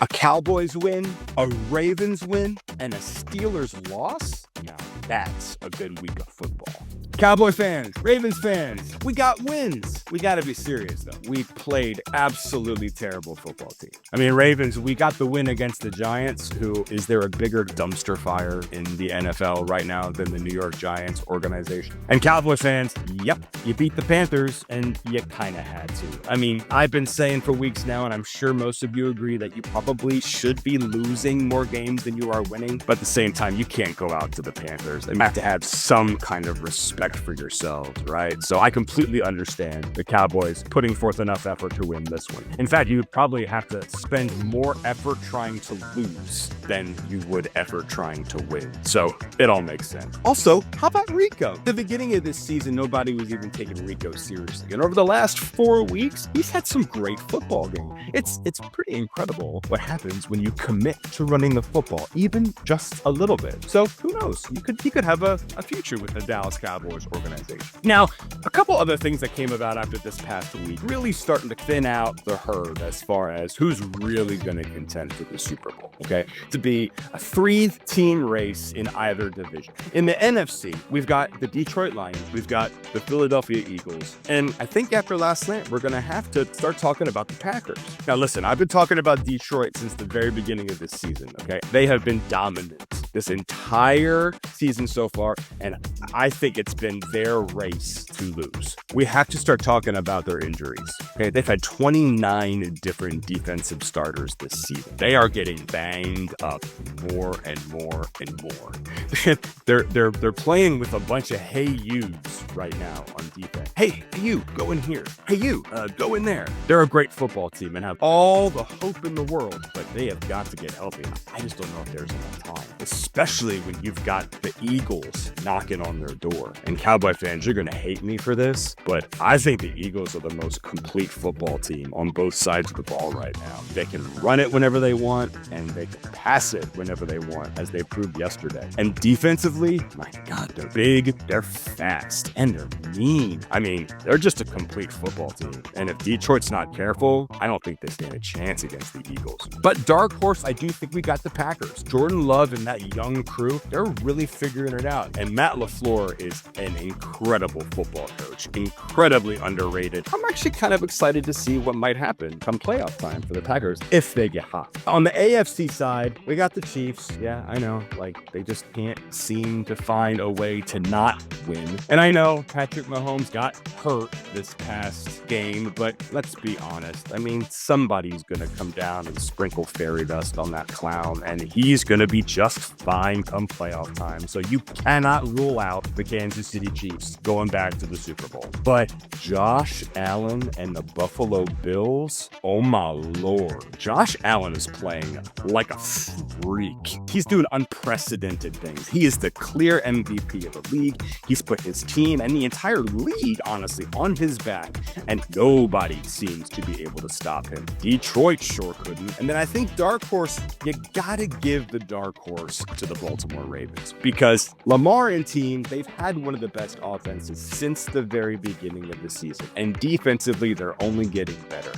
A Cowboys win, a Ravens win, and a Steelers loss? Now that's a good week of football. Cowboy fans, Ravens fans, we got wins. We got to be serious, though. We played absolutely terrible football team. I mean, Ravens, we got the win against the Giants, who is there a bigger dumpster fire in the NFL right now than the New York Giants organization? And Cowboy fans, yep, you beat the Panthers, and you kind of had to. I mean, I've been saying for weeks now, and I'm sure most of you agree that you probably should be losing more games than you are winning. But at the same time, you can't go out to the Panthers. You have to have some kind of respect for yourselves, right? So I completely understand the Cowboys putting forth enough effort to win this one. In fact, you would probably have to spend more effort trying to lose than you would effort trying to win. So it all makes sense. Also, how about Rico? At the beginning of this season, nobody was even taking Rico seriously. And over the last 4 weeks, he's had some great football games. It's pretty incredible what happens when you commit to running the football, even just a little bit. So who knows? He could have a future with the Dallas Cowboys organization. Now, a couple other things that came about after this past week, really starting to thin out the herd as far as who's really going to contend for the Super Bowl, okay? To be a 3-team race in either division. In the NFC, we've got the Detroit Lions, we've got the Philadelphia Eagles, and I think after last night, we're going to have to start talking about the Packers. Now, listen, I've been talking about Detroit since the very beginning of this season, okay? They have been dominant this entire season so far, and I think it's been their race to lose. We have to start talking about their injuries. Okay, they've had 29 different defensive starters this season. They are getting banged up more and more and more. they're playing with a bunch of hey yous right now on defense. Hey you, go in here. Hey you, go in there. They're a great football team and have all the hope in the world, but they have got to get healthy. I just don't know if there's enough time, especially when you've got the Eagles knocking on their door. And Cowboy fans, you're going to hate me for this, but I think the Eagles are the most complete football team on both sides of the ball right now. They can run it whenever they want, and they can pass it whenever they want, as they proved yesterday. And defensively, my God, they're big, they're fast, and they're mean. I mean, they're just a complete football team. And if Detroit's not careful, I don't think they stand a chance against the Eagles. But dark horse, I do think we got the Packers. Jordan Love and that young crew, they're really figuring it out. And Matt LaFleur is an incredible football coach, incredibly underrated. I'm actually kind of excited to see what might happen come playoff time for the Packers if they get hot. On the AFC side, we got the Chiefs. Yeah, I know, like they just can't seem to find a way to not win. And I know Patrick Mahomes got hurt this past game, but let's be honest. I mean, somebody's going to come down and sprinkle fairy dust on that clown, and he's going to be just fine come playoff time. So you cannot rule out the Kansas City Chiefs going back to the Super Bowl. But Josh Allen and the Buffalo Bills, oh my Lord. Josh Allen is playing like a freak. He's doing unprecedented things. He is the clear MVP of the league. He's put his team and the entire league, honestly, on his back, and nobody seems to be able to stop him. Detroit sure couldn't. And then I think dark horse, you gotta give the dark horse to the Baltimore Ravens, because Lamar and team, they've had one of the best offenses since the very beginning of the season, and defensively they're only getting better.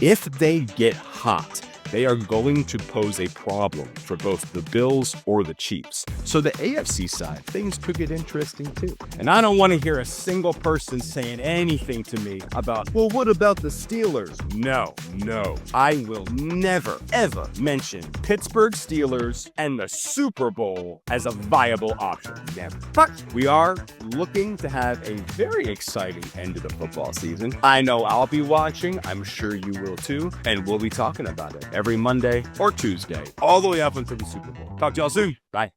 If they get hot, they are going to pose a problem for both the Bills or the Chiefs. So the AFC side, things could get interesting too. And I don't want to hear a single person saying anything to me about, well, what about the Steelers? No. I will never, ever mention Pittsburgh Steelers and the Super Bowl as a viable option. Never. But we are looking to have a very exciting end of the football season. I know I'll be watching. I'm sure you will too. And we'll be talking about it every Monday or Tuesday, all the way up until the Super Bowl. Talk to y'all soon. Bye.